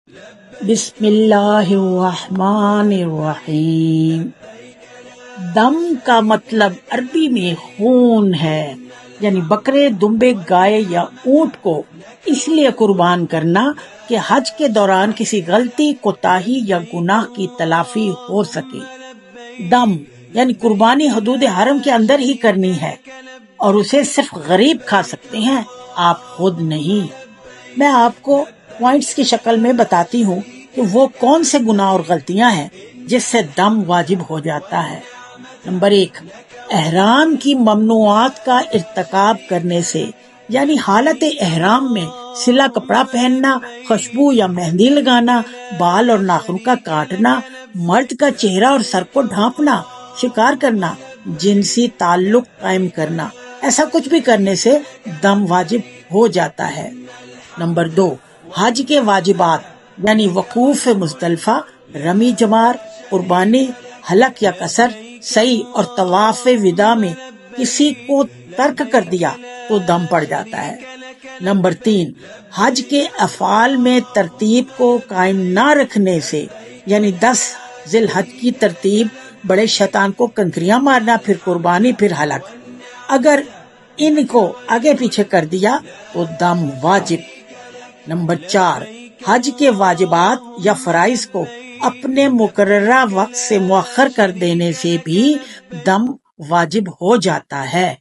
بسم اللہ الرحمن الرحیم۔ دم کا مطلب عربی میں خون ہے، یعنی بکرے، دمبے، گائے یا اونٹ کو اس لیے قربان کرنا کہ حج کے دوران کسی غلطی، کوتاہی یا گناہ کی تلافی ہو سکے۔ دم یعنی قربانی حدود حرم کے اندر ہی کرنی ہے اور اسے صرف غریب کھا سکتے ہیں، آپ خود نہیں۔ میں آپ کو پوائنٹس کی شکل میں بتاتی ہوں کہ وہ کون سے گناہ اور غلطیاں ہیں جس سے دم واجب ہو جاتا ہے۔ نمبر 1، احرام کی ممنوعات کا ارتکاب کرنے سے، یعنی حالت احرام میں سلا کپڑا پہننا، خوشبو یا مہندی لگانا، بال اور ناخن کا کاٹنا، مرد کا چہرہ اور سر کو ڈھانپنا، شکار کرنا، جنسی تعلق قائم کرنا، ایسا کچھ بھی کرنے سے دم واجب ہو جاتا ہے۔ نمبر 2، حج کے واجبات یعنی وقوف مزدلفہ، رمی جمار، قربانی، حلق یا قصر، سعی اور طواف وداع میں کسی کو ترک کر دیا تو دم پڑ جاتا ہے۔ نمبر 3، حج کے افعال میں ترتیب کو قائم نہ رکھنے سے، یعنی 10 ذی الحج کی ترتیب، بڑے شیطان کو کنکریاں مارنا، پھر قربانی، پھر حلق، اگر ان کو آگے پیچھے کر دیا تو دم واجب۔ نمبر 4، حج کے واجبات یا فرائض کو اپنے مقررہ وقت سے مؤخر کر دینے سے بھی دم واجب ہو جاتا ہے۔